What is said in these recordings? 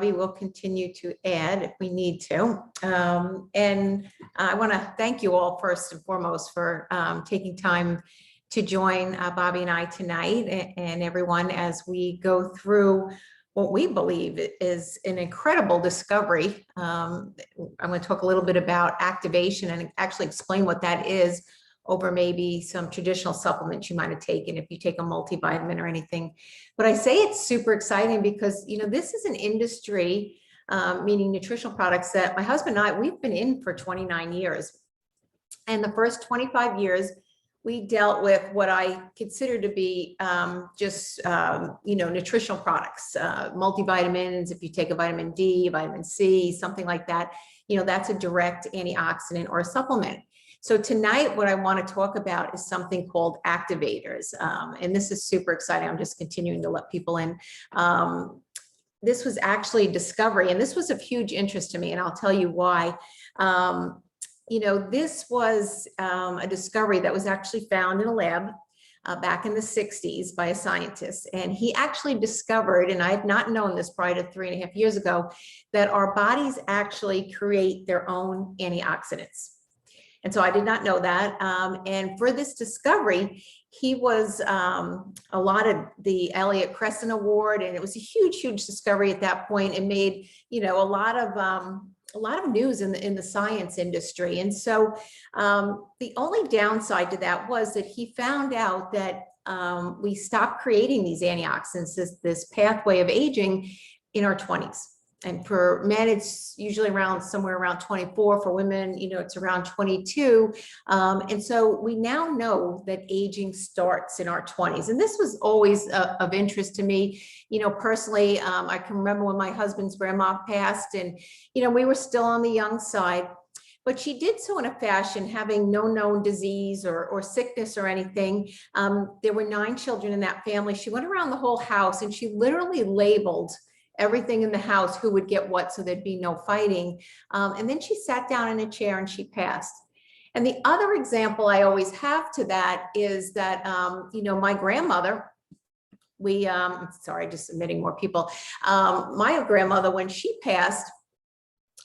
We will continue to add if we need to. And I want to thank you all first and foremost for taking time to join Bobby and I tonight, and everyone, as we go through what we believe is an incredible discovery. I'm going to talk a little bit about activation and actually explain what that is over maybe some traditional supplements you might have taken if you take a multivitamin or anything. But I say it's super exciting because, you know, this is an industry, meaning nutritional products, that my husband and I, we've been in for 29 years. And the first 25 years, we dealt with what I consider to be nutritional products, multivitamins. If you take a vitamin D, vitamin C, something like that, you know, that's a direct antioxidant or a supplement. So tonight, what I want to talk about is something called activators. And this is super exciting. I'm just continuing to let people in. This was actually a discovery, and this was of huge interest to me, and I'll tell you why. You know, this was a discovery that was actually found in a lab back in the 60s by a scientist. And he actually discovered, and I had not known this prior to 3.5 years ago, that our bodies actually create their own antioxidants. And so I did not know that. And for this discovery, he was allotted the Elliott Crescent Award, and it was a huge, huge discovery at that point, and made, you know, a lot of news in the science industry. And so the only downside to that was that he found out that we stopped creating these antioxidants, this pathway of aging, in our 20s. And for men, it's usually somewhere around 24. For women, you know, it's around 22. And so we now know that aging starts in our 20s. And this was always of interest to me. You know, personally, I can remember when my husband's grandma passed, and, you know, we were still on the young side. But she did so in a fashion, having no known disease or sickness or anything. There were 9 children in that family. She went around the whole house and she literally labeled everything in the house, who would get what, so there'd be no fighting. And then she sat down in a chair and she passed. And the other example I always have to that is that, you know, my grandmother, sorry, just admitting more people. My grandmother, when she passed,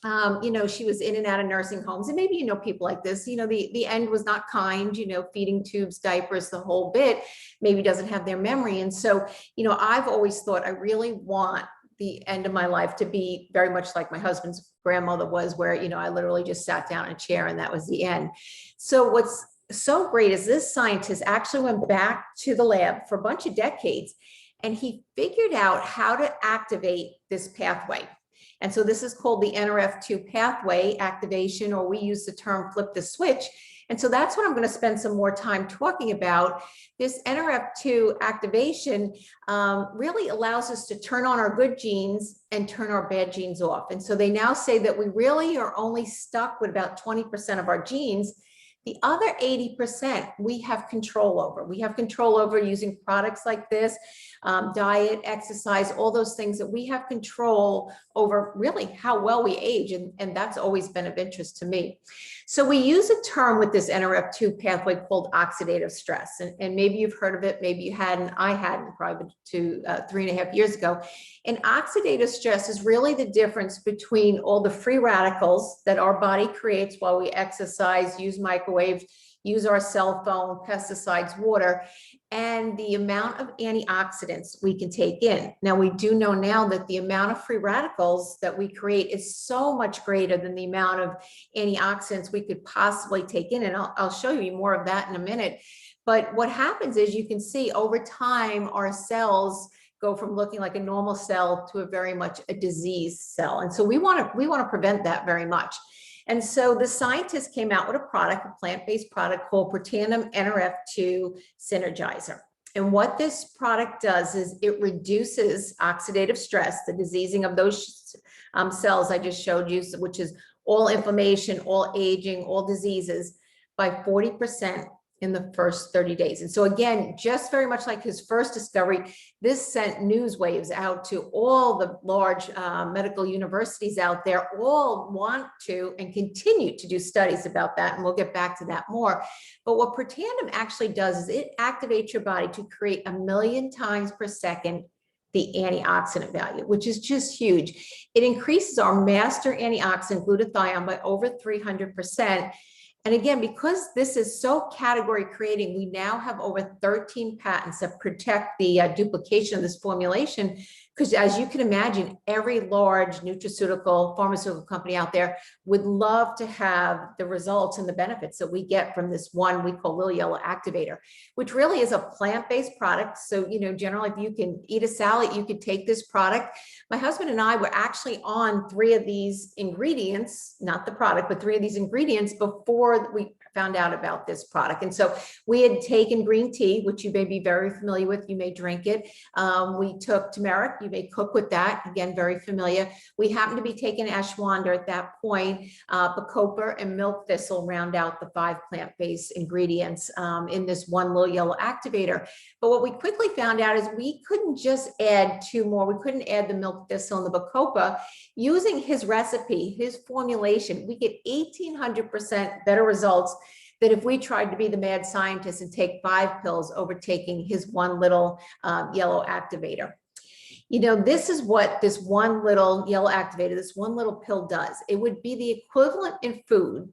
you know, she was in and out of nursing homes, and maybe, you know, people like this, you know, the end was not kind, you know, feeding tubes, diapers, the whole bit, maybe doesn't have their memory. And so, you know, I've always thought I really want the end of my life to be very much like my husband's grandmother was, where, you know, I literally just sat down in a chair and that was the end. So what's so great is this scientist actually went back to the lab for a bunch of decades, and he figured out how to activate this pathway. And so this is called the NRF2 pathway activation, or we use the term flip the switch. And so that's what I'm going to spend some more time talking about. This NRF2 activation really allows us to turn on our good genes and turn our bad genes off. And so they now say that we really are only stuck with about 20% of our genes. The other 80% we have control over. We have control over using products like this, diet, exercise, all those things that we have control over, really how well we age. And that's always been of interest to me. So we use a term with this NRF2 pathway called oxidative stress. And maybe you've heard of it, maybe you hadn't. I hadn't, probably 3.5 years ago. And oxidative stress is really the difference between all the free radicals that our body creates while we exercise, use microwaves, use our cell phone, pesticides, water, and the amount of antioxidants we can take in. Now, we do know now that the amount of free radicals that we create is so much greater than the amount of antioxidants we could possibly take in. And I'll show you more of that in a minute. But what happens is, you can see over time, our cells go from looking like a normal cell to a very much a diseased cell. And so we want to prevent that very much. And so the scientists came out with a product, a plant-based product called Protandim NRF2 Synergizer. And what this product does is it reduces oxidative stress, the diseasing of those cells I just showed you, which is all inflammation, all aging, all diseases, by 40% in the first 30 days. And so again, just very much like his first discovery, this sent news waves out to all the large medical universities out there. All want to and continue to do studies about that, and we'll get back to that more. But what Protandim actually does is it activates your body to create 1 million times per second the antioxidant value, which is just huge. It increases our master antioxidant glutathione by over 300%. And again, because this is so category creating, we now have over 13 patents that protect the duplication of this formulation. Because as you can imagine, every large nutraceutical, pharmaceutical company out there would love to have the results and the benefits that we get from this one we call Little Yellow Activator, which really is a plant-based product. So, generally, if you can eat a salad, you could take this product. My husband and I were actually on 3 of these ingredients, not the product, but 3 of these ingredients before we found out about this product. And so we had taken green tea, which you may be very familiar with. You may drink it. We took turmeric. You may cook with that. Again, very familiar. We happened to be taking ashwagandha at that point. Bacopa and milk thistle round out the 5 plant-based ingredients in this one Little Yellow Activator. But what we quickly found out is we couldn't just add 2 more. We couldn't add the milk thistle and the bacopa. Using his recipe, his formulation, we get 1,800% better results than if we tried to be the mad scientist and take 5 pills over taking his one Little Yellow Activator. This is what this one Little Yellow Activator, this one little pill does. It would be the equivalent in food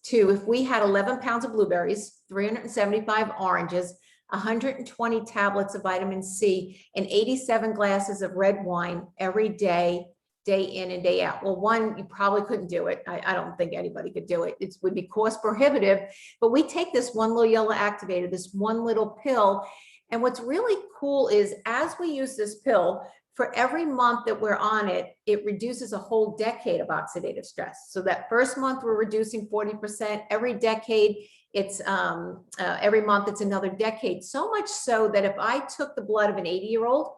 to if we had 11 pounds of blueberries, 375 oranges, 120 tablets of vitamin C, and 87 glasses of red wine every day, day in and day out. Well, one, you probably couldn't do it. I don't think anybody could do it. It would be cost prohibitive, but we take this one Little Yellow Activator, this one little pill. And what's really cool is as we use this pill, for every month that we're on it, it reduces a whole decade of oxidative stress. So that first month we're reducing 40%. Every decade, it's every month it's another decade. So much so that if I took the blood of an 80-year-old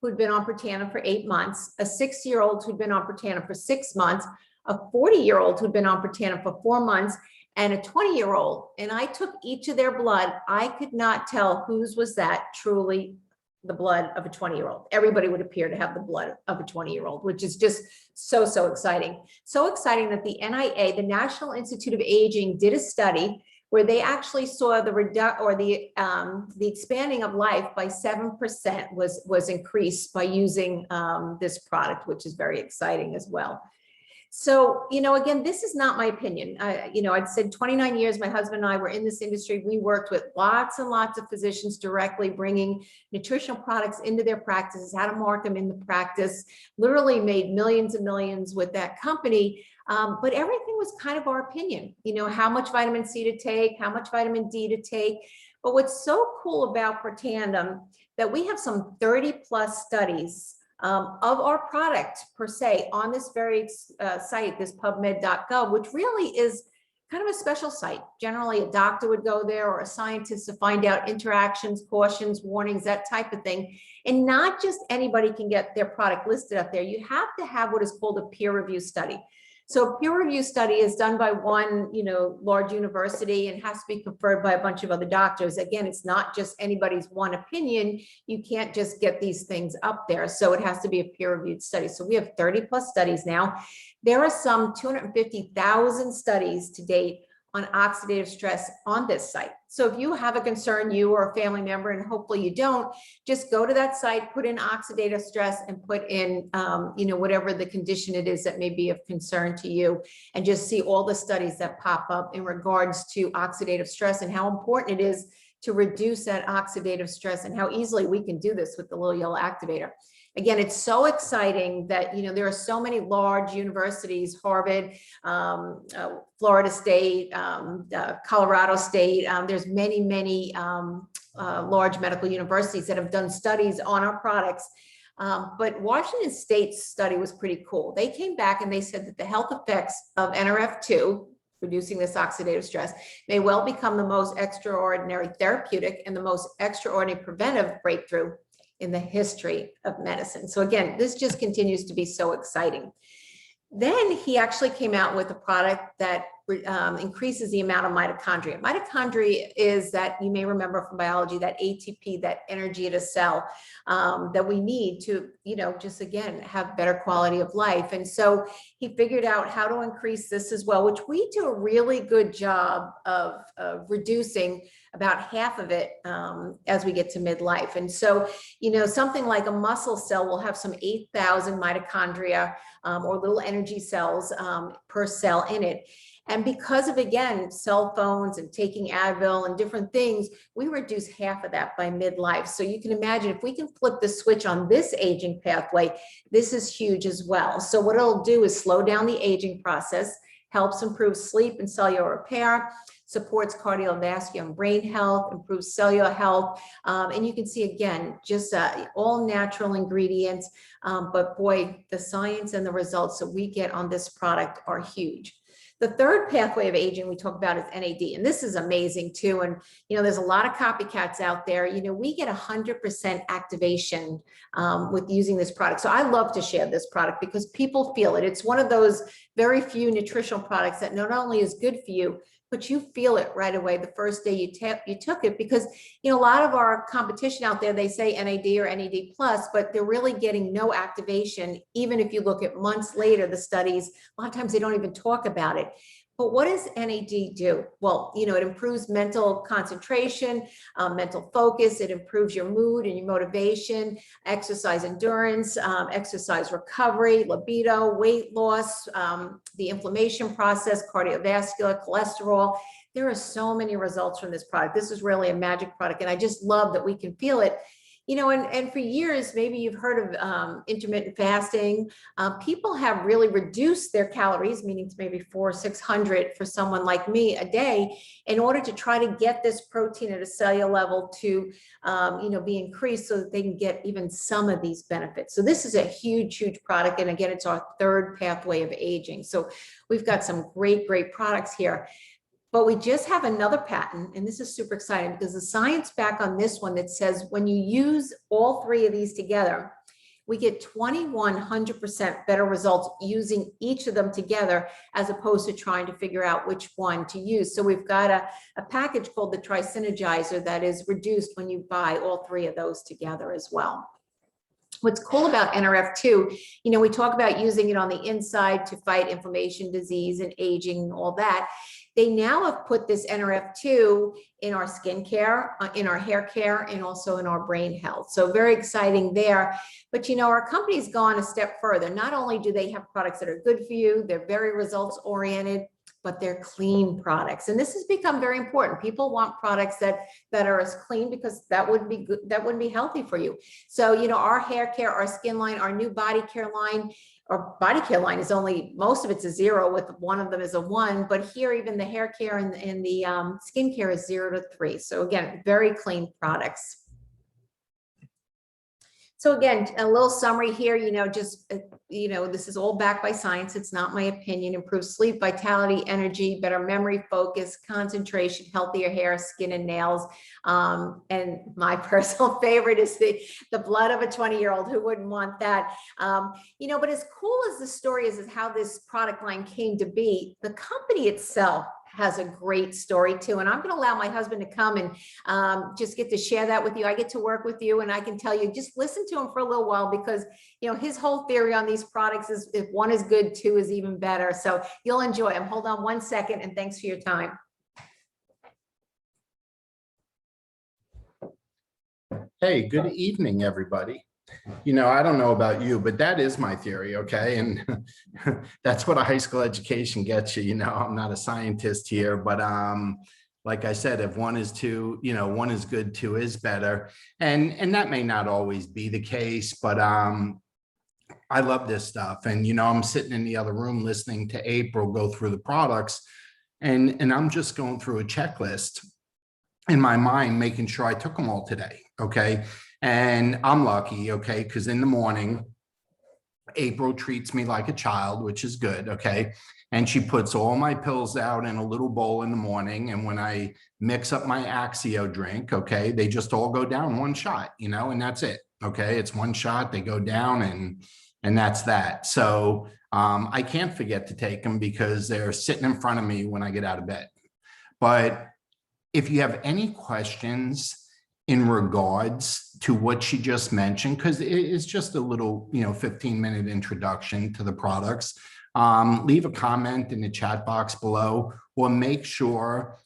who'd been on Protandim for 8 months, a 60-year-old who'd been on Protandim for 6 months, a 40-year-old who'd been on Protandim for 4 months, and a 20-year-old, and I took each of their blood, I could not tell whose was that truly the blood of a 20-year-old. Everybody would appear to have the blood of a 20-year-old, which is just so exciting. So exciting that the NIA, the National Institute of Aging, did a study where they actually saw the expanding of life by 7% was increased by using this product, which is very exciting as well. So, again, this is not my opinion. I'd said 29 years, my husband and I were in this industry. We worked with lots and lots of physicians directly bringing nutritional products into their practices, how to market them in the practice, literally made millions and millions with that company. But everything was kind of our opinion, how much vitamin C to take, how much vitamin D to take. But what's so cool about Protandim that we have some 30+ studies of our product per se on this very site, this pubmed.gov, which really is kind of a special site. Generally, a doctor would go there or a scientist to find out interactions, cautions, warnings, that type of thing. And not just anybody can get their product listed up there. You have to have what is called a peer review study. So a peer review study is done by one, large university and has to be conferred by a bunch of other doctors. Again, it's not just anybody's one opinion. You can't just get these things up there. So it has to be a peer reviewed study. So we have 30+ studies now. There are some 250,000 studies to date on oxidative stress on this site. So if you have a concern, you or a family member, and hopefully you don't, just go to that site, put in oxidative stress and put in, whatever the condition it is that may be of concern to you, and just see all the studies that pop up in regards to oxidative stress and how important it is to reduce that oxidative stress and how easily we can do this with the Little Yellow Activator. Again, it's so exciting that, there are so many large universities, Harvard, Florida State, Colorado State. There's many large medical universities that have done studies on our products. But Washington State's study was pretty cool. They came back and they said that the health effects of NRF2, reducing this oxidative stress, may well become the most extraordinary therapeutic and the most extraordinary preventive breakthrough in the history of medicine. So again, this just continues to be so exciting. Then he actually came out with a product that increases the amount of mitochondria. Mitochondria is that, you may remember from biology, that ATP, that energy at a cell that we need to, just again, have better quality of life. And so he figured out how to increase this as well, which we do a really good job of reducing about half of it as we get to midlife. And so, something like a muscle cell will have some 8,000 mitochondria or little energy cells per cell in it. And because of, again, cell phones and taking Advil and different things, we reduce half of that by midlife. So you can imagine if we can flip the switch on this aging pathway, this is huge as well. So what it'll do is slow down the aging process, helps improve sleep and cellular repair, supports cardiovascular and brain health, improves cellular health. And you can see, again, just all natural ingredients. But boy, the science and the results that we get on this product are huge. The third pathway of aging we talk about is NAD, and this is amazing too. And, there's a lot of copycats out there. We get 100% activation with using this product. So I love to share this product because people feel it. It's one of those very few nutritional products that not only is good for you, but you feel it right away the first day you took it, because a lot of our competition out there, they say NAD or NAD plus, but they're really getting no activation. Even if you look at months later, the studies, a lot of times they don't even talk about it. But what does NAD do? Well, it improves mental concentration, mental focus. It improves your mood and your motivation, exercise endurance, exercise recovery, libido, weight loss, the inflammation process, cardiovascular, cholesterol. There are so many results from this product. This is really a magic product. And I just love that we can feel it. And for years, maybe you've heard of intermittent fasting. People have really reduced their calories, meaning to maybe 400 or 600 for someone like me a day, in order to try to get this protein at a cellular level to, be increased so that they can get even some of these benefits. So this is a huge, huge product. And again, it's our third pathway of aging. So we've got some great, great products here. But we just have another patent, and this is super exciting because the science back on this one that says when you use all three of these together, we get 2,100% better results using each of them together, as opposed to trying to figure out which one to use. So we've got a package called the Tri-Synergizer that is reduced when you buy all three of those together as well. What's cool about NRF2, we talk about using it on the inside to fight inflammation, disease, and aging, and all that. They now have put this NRF2 in our skincare, in our hair care, and also in our brain health. So very exciting there. But our company's gone a step further. Not only do they have products that are good for you, they're very results oriented, but they're clean products. And this has become very important. People want products that are as clean, because that wouldn't be good, that wouldn't be healthy for you. So, our hair care, our skin line, our new body care line, our body care line is only, most of it's a 0, with one of them is a 1, but here even the hair care and the skin care is 0 to 3. So again, very clean products. So again, a little summary here, this is all backed by science. It's not my opinion. Improves sleep, vitality, energy, better memory, focus, concentration, healthier hair, skin, and nails. And my personal favorite is the blood of a 20-year-old. Who wouldn't want that? But as cool as the story is how this product line came to be, the company itself has a great story too. And I'm going to allow my husband to come and just get to share that with you. I get to work with you, and I can tell you, just listen to him for a little while, because his whole theory on these products is if one is good, two is even better. So you'll enjoy them. Hold on one second, and thanks for your time. Hey, good evening, everybody. I don't know about you, but that is my theory, okay? And that's what a high school education gets you. I'm not a scientist here, but like I said, if one is two, one is good, two is better. And that may not always be the case, but I love this stuff. And, I'm sitting in the other room listening to April go through the products, and I'm just going through a checklist in my mind, making sure I took them all today, okay? And I'm lucky, okay, because in the morning, April treats me like a child, which is good, okay? And she puts all my pills out in a little bowl in the morning. And when I mix up my Axio drink, okay, they just all go down one shot, and that's it, okay? It's one shot, they go down, And that's that. So I can't forget to take them because they're sitting in front of me when I get out of bed. But if you have any questions in regards to what she just mentioned, because it's just a little, 15-minute introduction to the products, leave a comment in the chat box below, or make sure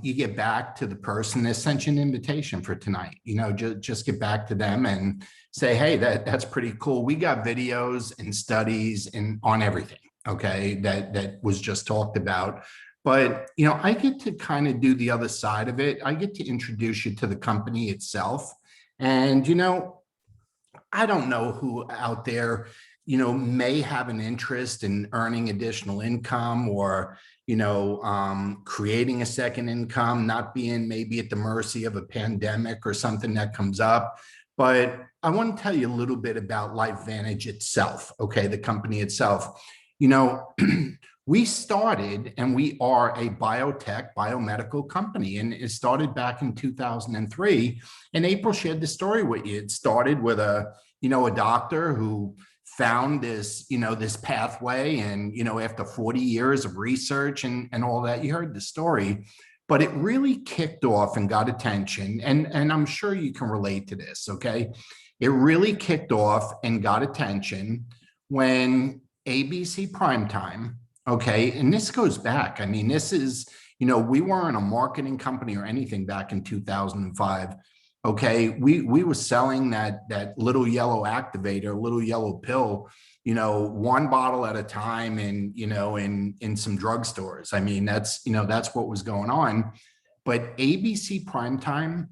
you get back to the person that sent you an invitation for tonight. Just get back to them and say, hey, that's pretty cool. We got videos and studies and on everything, okay, that was just talked about. But, I get to kind of do the other side of it. I get to introduce you to the company itself. And, I don't know who out there, may have an interest in earning additional income, or, creating a second income, not being maybe at the mercy of a pandemic or something that comes up. But I want to tell you a little bit about LifeVantage itself, okay, the company itself. We started, and we are a biotech, biomedical company, and it started back in 2003. And April shared the story with you. It started with a doctor who found this, this pathway, and, after 40 years of research and all that, you heard the story, but it really kicked off and got attention. And I'm sure you can relate to this, okay? It really kicked off and got attention when ABC Primetime, okay, and this goes back, I mean, this is, we weren't a marketing company or anything back in 2005. Okay, we were selling that little yellow activator, little yellow pill, one bottle at a time, and in some drugstores. I mean, that's what was going on. But ABC Primetime,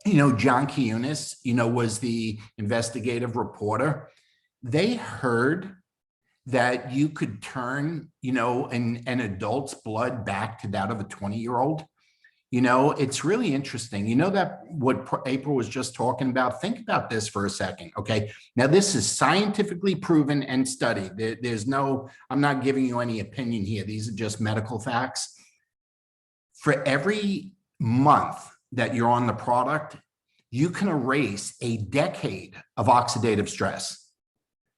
John Quiñones, was the investigative reporter. They heard that you could turn, an adult's blood back to that of a 20-year-old. It's really interesting. That what April was just talking about, think about this for a second, okay? Now, this is scientifically proven and studied. I'm not giving you any opinion here. These are just medical facts. For every month that you're on the product, you can erase a decade of oxidative stress.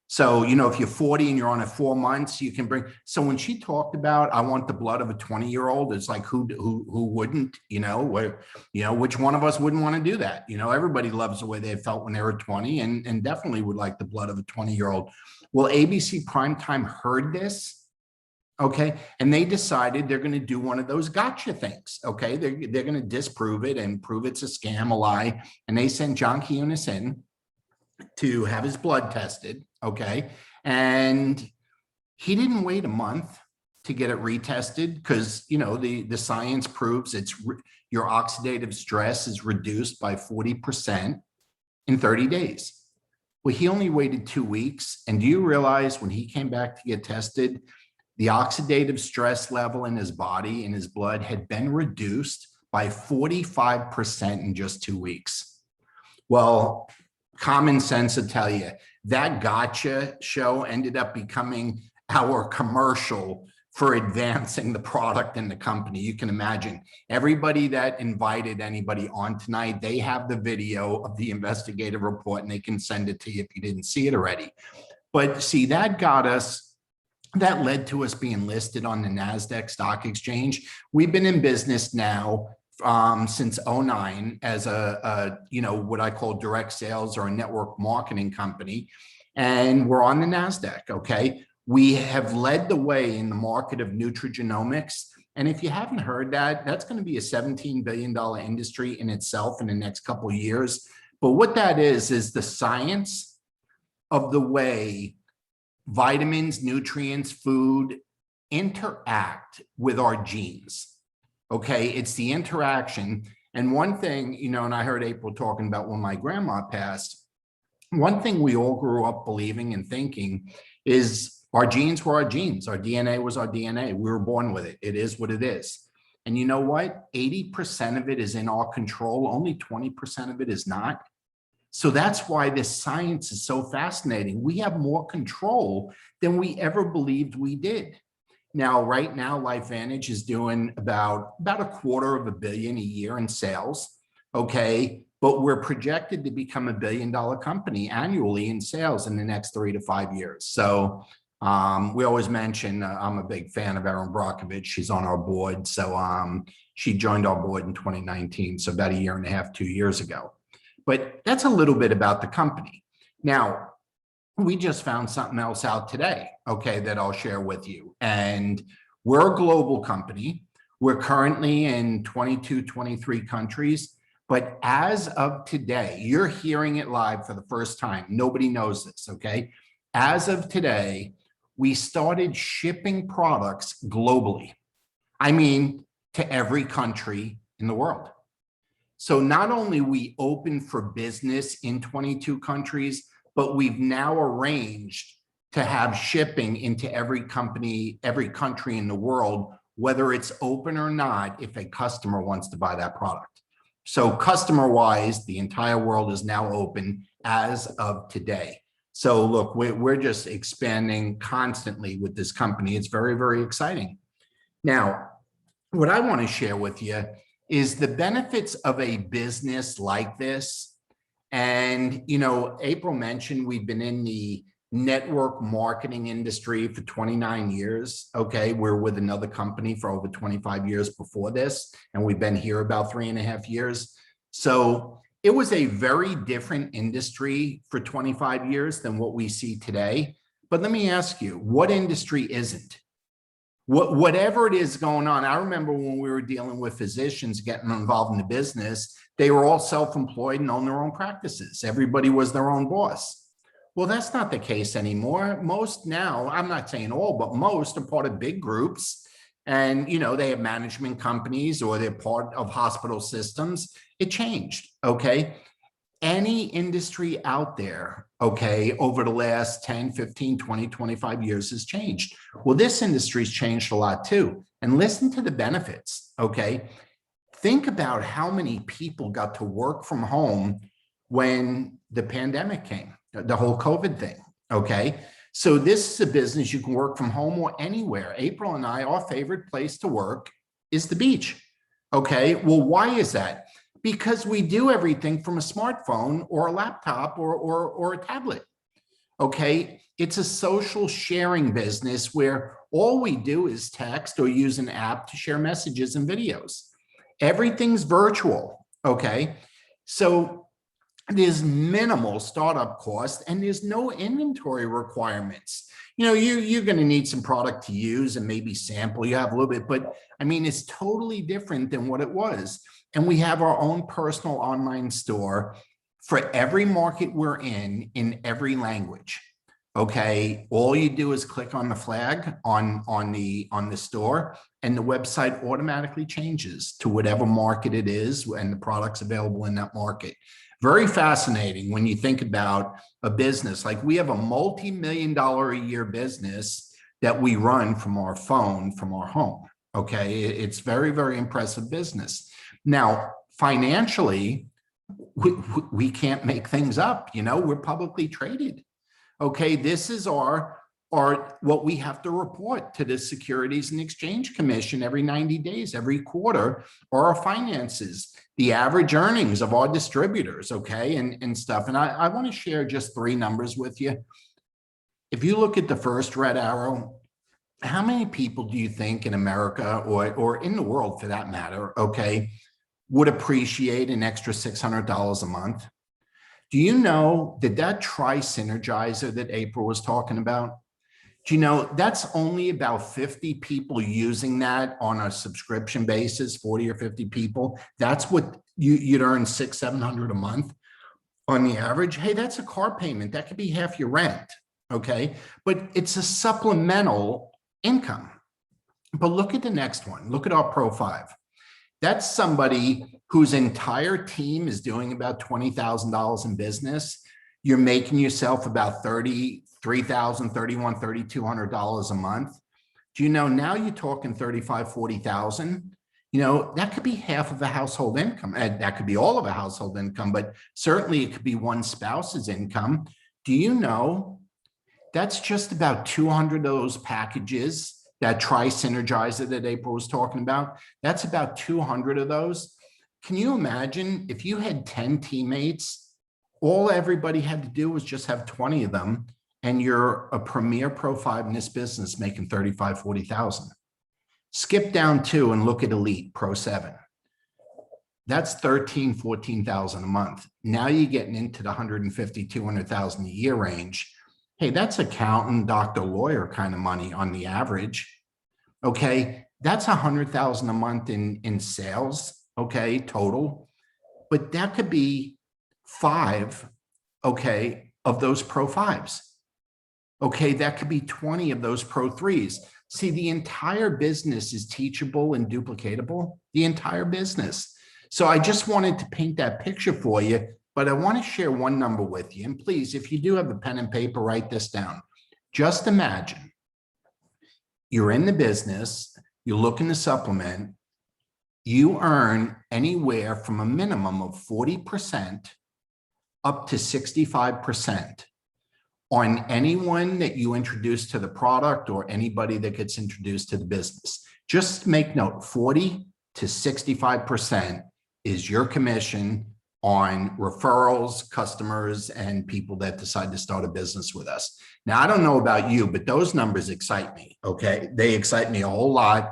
So, if you're 40 and you're on it 4 months, you can bring. So when she talked about, I want the blood of a 20-year-old, it's like, who wouldn't, which one of us wouldn't want to do that? Everybody loves the way they felt when they were 20, and definitely would like the blood of a 20-year-old. Well, ABC Primetime heard this, okay, and they decided they're going to do one of those gotcha things, okay? They're going to disprove it and prove it's a scam, a lie, and they sent John Quiñones in to have his blood tested, okay? And he didn't wait a month to get it retested, because, the science proves your oxidative stress is reduced by 40% in 30 days. Well, he only waited 2 weeks. And do you realize when he came back to get tested, the oxidative stress level in his body, in his blood, had been reduced by 45% in just 2 weeks? Well, common sense will tell you that gotcha show ended up becoming our commercial for advancing the product in the company. You can imagine everybody that invited anybody on tonight, they have the video of the investigative report and they can send it to you if you didn't see it already. But see, that led to us being listed on the NASDAQ stock exchange. We've been in business now since 2009 as a what I call direct sales or a network marketing company. And we're on the NASDAQ, okay? We have led the way in the market of nutrigenomics. And if you haven't heard that, that's going to be a $17 billion industry in itself in the next couple of years. But what that is the science of the way vitamins, nutrients, food interact with our genes. Okay, it's the interaction. And one thing, and I heard April talking about when my grandma passed, one thing we all grew up believing and thinking is our genes were our genes. Our DNA was our DNA. We were born with it. It is what it is. And you know what? 80% of it is in our control. Only 20% of it is not. So that's why this science is so fascinating. We have more control than we ever believed we did. Now, right now, LifeVantage is doing about $250 million a year in sales. Okay. but we're projected to become $1 billion company annually in sales in the next 3 to 5 years. So we always mention, I'm a big fan of Erin Brockovich. She's on our board. So she joined our board in 2019, so about 1.5 years, 2 years ago. But that's a little bit about the company. Now, we just found something else out today, okay, that I'll share with you. And we're a global company. We're currently in 22, 23 countries. But as of today, you're hearing it live for the first time. Nobody knows this, okay? As of today, we started shipping products globally. I mean, to every country in the world. So not only we open for business in 22 countries, but we've now arranged to have shipping into every company, every country in the world, whether it's open or not, if a customer wants to buy that product. So customer-wise, the entire world is now open as of today. So look, we're just expanding constantly with this company. It's very, very exciting. Now, what I want to share with you is the benefits of a business like this. And, you know, April mentioned we've been in the network marketing industry for 29 years. Okay, we're with another company for over 25 years before this, and we've been here about 3.5 years. So it was a very different industry for 25 years than what we see today. But let me ask you, what industry isn't? Whatever it is going on, I remember when we were dealing with physicians getting involved in the business, they were all self-employed and owned their own practices. Everybody was their own boss. Well, that's not the case anymore. Most now, I'm not saying all, but most are part of big groups. And, you know, they have management companies or they're part of hospital systems. It changed, okay? Any industry out there, okay, over the last 10, 15, 20, 25 years has changed. Well, this industry's changed a lot too. And listen to the benefits, okay? Think about how many people got to work from home when the pandemic came, the whole COVID thing, okay? So this is a business you can work from home or anywhere. April and I, our favorite place to work is the beach, okay? Well, why is that? Because we do everything from a smartphone or a laptop or a tablet, okay? It's a social sharing business where all we do is text or use an app to share messages and videos. Everything's virtual, okay? So there's minimal startup cost and there's no inventory requirements. You know, you're going to need some product to use and maybe sample. You have a little bit, but I mean, it's totally different than what it was. And we have our own personal online store for every market we're in every language. Okay, all you do is click on the flag on the store, and the website automatically changes to whatever market it is and the products available in that market. Very fascinating when you think about a business. Like we have a multi-million-dollar a year business that we run from our phone, from our home. Okay, it's very, very impressive business. Now, financially, we can't make things up. You know, we're publicly traded. Okay, this is our what we have to report to the Securities and Exchange Commission every 90 days, every quarter, or our finances, the average earnings of our distributors, okay, and stuff. And I want to share just 3 numbers with you. If you look at the first red arrow, how many people do you think in America or in the world for that matter, okay, would appreciate an extra $600 a month? Do you know that tri-synergizer that April was talking about? Do you know that's only about 50 people using that on a subscription basis, 40 or 50 people? That's what you'd earn $600, $700 a month on the average. Hey, that's a car payment. That could be half your rent, okay? But it's a supplemental income. But look at the next one. Look at our Pro 5. That's somebody whose entire team is doing about $20,000 in business. You're making yourself about $33,000, $3,100, $3,200 a month. Do you know now you're talking $35,000, $40,000? You know, that could be half of a household income. And that could be all of a household income, but certainly it could be one spouse's income. Do you know that's just about 200 of those packages, that tri-synergizer that April was talking about? That's about 200 of those. Can you imagine if you had 10 teammates, all everybody had to do was just have 20 of them, and you're a premier Pro 5 in this business making 35, 40,000. Skip down 2 and look at Elite Pro 7. That's 13, 14,000 a month. Now you're getting into the 150, 200,000 a year range. Hey, that's accountant, doctor, lawyer kind of money on the average. Okay, that's 100,000 a month in sales. Okay, total, but that could be 5, okay, of those Pro 5s. Okay, that could be 20 of those Pro 3s. See, the entire business is teachable and duplicatable, the entire business. So I just wanted to paint that picture for you, but I want to share one number with you. And please, if you do have a pen and paper, write this down. Just imagine you're in the business, you're looking to supplement, you earn anywhere from a minimum of 40% up to 65% on anyone that you introduce to the product or anybody that gets introduced to the business. Just make note, 40 to 65% is your commission on referrals, customers, and people that decide to start a business with us. Now, I don't know about you, but those numbers excite me, okay? They excite me a whole lot.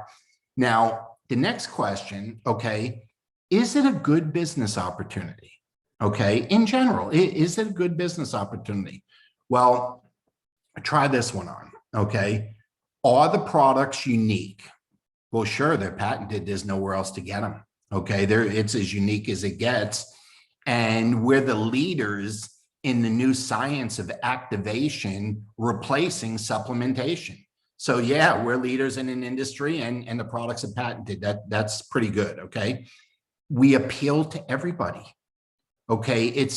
Now, the next question, okay, is it a good business opportunity? Okay, in general, is it a good business opportunity? Well, try this one on, okay? Are the products unique? Well, sure, they're patented. There's nowhere else to get them, okay? It's as unique as it gets. And we're the leaders in the new science of activation, replacing supplementation. So yeah, we're leaders in an industry and the products are patented. That's pretty good, okay? We appeal to everybody, okay?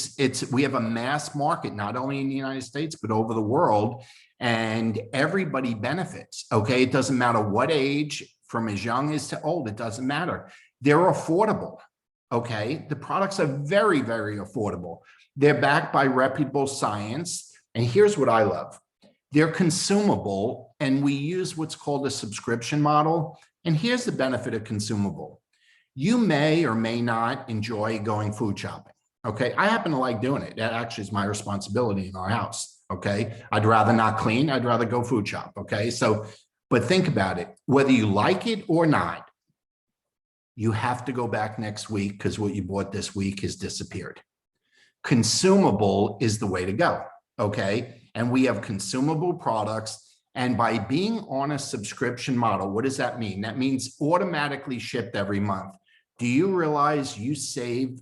We have a mass market, not only in the United States, but over the world, and everybody benefits, okay? It doesn't matter what age, from as young as to old, it doesn't matter. They're affordable, okay? The products are very, very affordable. They're backed by reputable science. And here's what I love. They're consumable, and we use what's called a subscription model. And here's the benefit of consumable. You may or may not enjoy going food shopping, okay? I happen to like doing it. That actually is my responsibility in our house, okay? I'd rather not clean. I'd rather go food shop, okay? So, but think about it. Whether you like it or not, you have to go back next week because what you bought this week has disappeared. Consumable is the way to go, okay? And we have consumable products. And by being on a subscription model, what does that mean? That means automatically shipped every month. Do you realize you save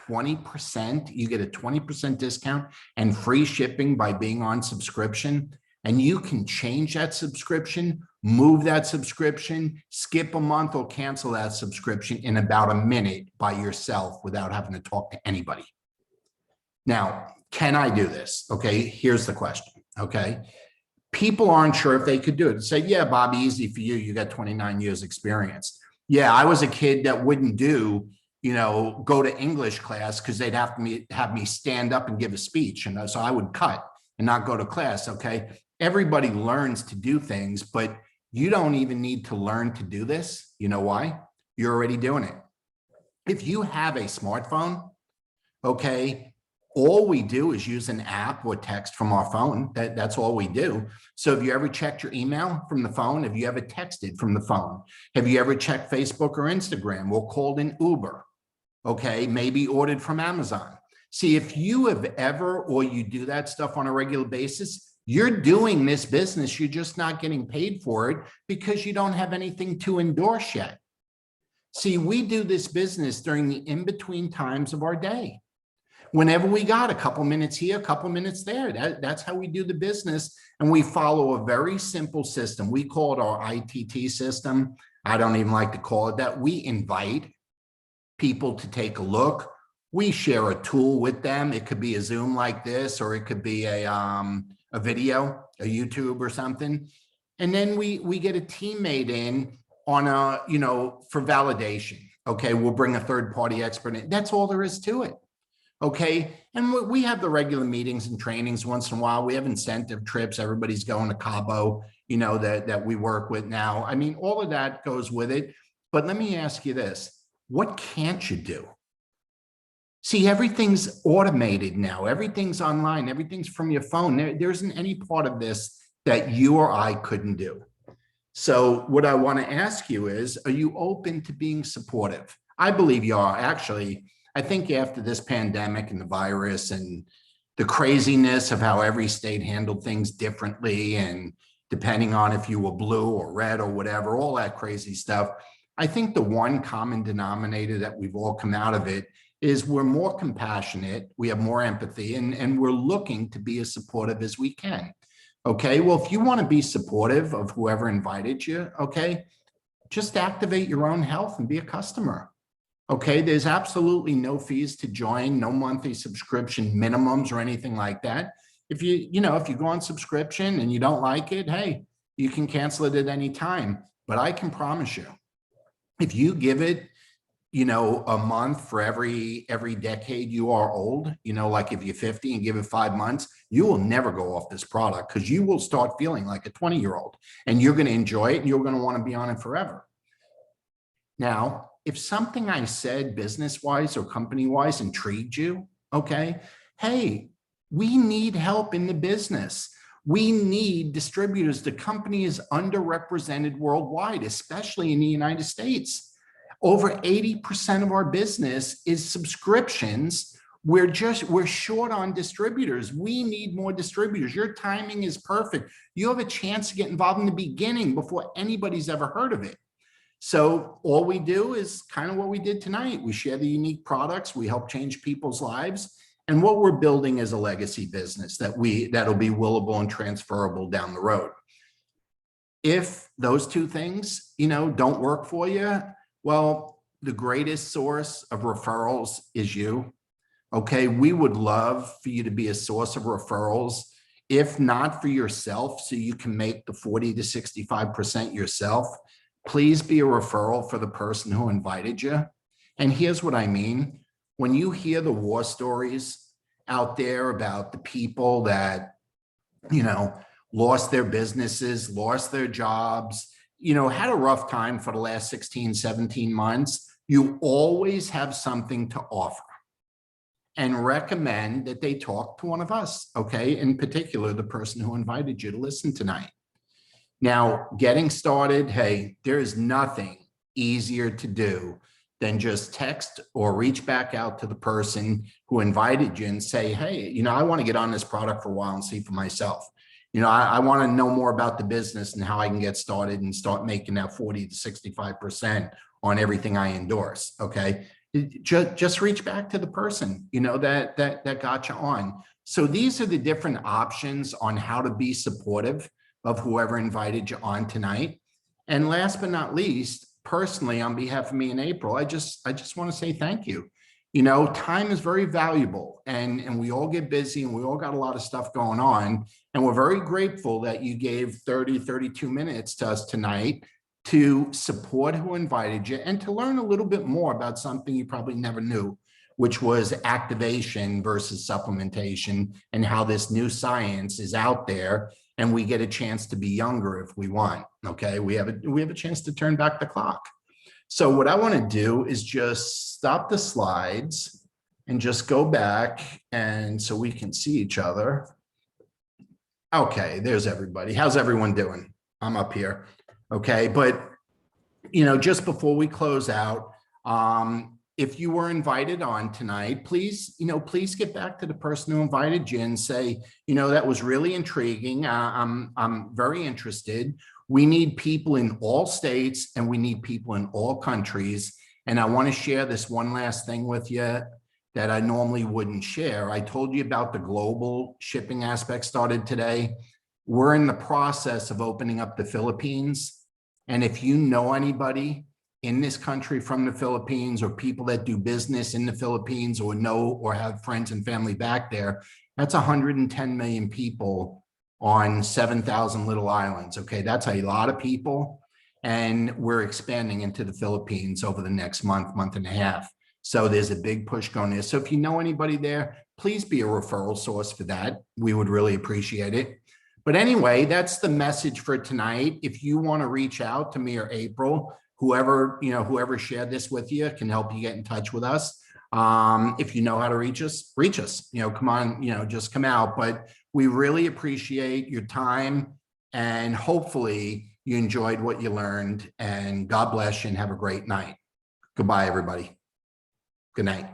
20%? You get a 20% discount and free shipping by being on subscription. And you can change that subscription, move that subscription, skip a month or cancel that subscription in about a minute by yourself without having to talk to anybody. Now, can I do this? Okay, here's the question, okay? People aren't sure if they could do it. They say, yeah, Bobby, easy for you. You got 29 years experience. Yeah, I was a kid that wouldn't do, go to English class because they'd have me stand up and give a speech. And so I would cut and not go to class, okay? Everybody learns to do things, but you don't even need to learn to do this. You know why? You're already doing it. If you have a smartphone, okay, all we do is use an app or text from our phone. That's all we do. So have you ever checked your email from the phone? Have you ever texted from the phone? Have you ever checked Facebook or Instagram or called an Uber? Okay, maybe ordered from Amazon. See, if you have ever, or you do that stuff on a regular basis, you're doing this business. You're just not getting paid for it because you don't have anything to endorse yet. See, we do this business during the in-between times of our day. Whenever we got a couple minutes here, a couple minutes there, that's how we do the business. And we follow a very simple system. We call it our ITT system. I don't even like to call it that. We invite people to take a look. We share a tool with them. It could be a Zoom like this, or it could be a video, a YouTube or something. And then we get a teammate in on for validation. Okay, we'll bring a third-party expert in. That's all there is to it. Okay, and we have the regular meetings and trainings once in a while. We have incentive trips. Everybody's going to Cabo, that we work with now. I mean, all of that goes with it. But let me ask you this. What can't you do? See, everything's automated now. Everything's online. Everything's from your phone. There isn't any part of this that you or I couldn't do. So what I want to ask you is, are you open to being supportive? I believe you are. Actually, I think after this pandemic and the virus and the craziness of how every state handled things differently, and depending on if you were blue or red or whatever, all that crazy stuff, I think the one common denominator that we've all come out of it is we're more compassionate, we have more empathy, and we're looking to be as supportive as we can. Okay, well, if you want to be supportive of whoever invited you, okay, just activate your own health and be a customer. Okay, there's absolutely no fees to join, no monthly subscription minimums or anything like that. If if you go on subscription and you don't like it, hey, you can cancel it at any time. But I can promise you, if you give it, a month for every decade you are old, like if you're 50 and give it 5 months, you will never go off this product, because you will start feeling like a 20-year-old, and you're going to enjoy it and you're going to want to be on it forever. Now, if something I said business-wise or company-wise intrigued you, okay, hey, we need help in the business. We need distributors. The company is underrepresented worldwide, especially in the United States. Over 80% of our business is subscriptions. We're short on distributors. We need more distributors. Your timing is perfect. You have a chance to get involved in the beginning before anybody's ever heard of it. So all we do is kind of what we did tonight. We share the unique products. We help change people's lives. And what we're building is a legacy business that'll be willable and transferable down the road. If those two things, don't work for you, well, the greatest source of referrals is you. Okay, we would love for you to be a source of referrals, if not for yourself, so you can make the 40 to 65% yourself. Please be a referral for the person who invited you. And here's what I mean. When you hear the war stories out there about the people that, lost their businesses, lost their jobs, had a rough time for the last 16, 17 months, you always have something to offer. And recommend that they talk to one of us, okay? In particular, the person who invited you to listen tonight. Now, getting started, hey, there is nothing easier to do than just text or reach back out to the person who invited you and say, hey, I want to get on this product for a while and see for myself. I want to know more about the business and how I can get started and start making that 40 to 65% on everything I endorse, okay? Just reach back to the person, that got you on. So these are the different options on how to be supportive of whoever invited you on tonight. And last but not least, personally, on behalf of me and April, I just want to say thank you. Time is very valuable, and we all get busy and we all got a lot of stuff going on. And we're very grateful that you gave 32 minutes to us tonight to support who invited you and to learn a little bit more about something you probably never knew, which was activation versus supplementation, and how this new science is out there. And we get a chance to be younger if we want. Okay, we have a chance to turn back the clock. So what I want to do is just stop the slides and just go back, and so we can see each other. Okay, there's everybody. How's everyone doing? I'm up here. Okay, but just before we close out, if you were invited on tonight, please get back to the person who invited you and say, that was really intriguing. I'm very interested. We need people in all states and we need people in all countries. And I want to share this one last thing with you that I normally wouldn't share. I told you about the global shipping aspect started today. We're in the process of opening up the Philippines. And if you know anybody in this country from the Philippines, or people that do business in the Philippines, or know or have friends and family back there, that's 110 million people on 7,000 little islands. Okay, that's a lot of people. And we're expanding into the Philippines over the next month and a half. So there's a big push going there. So if you know anybody there, please be a referral source for that. We would really appreciate it. But anyway, that's the message for tonight. If you want to reach out to me or April, whoever shared this with you can help you get in touch with us. If you know how to reach us, come on, just come out. But we really appreciate your time, and hopefully you enjoyed what you learned, and God bless you and have a great night. Goodbye, everybody. Good night.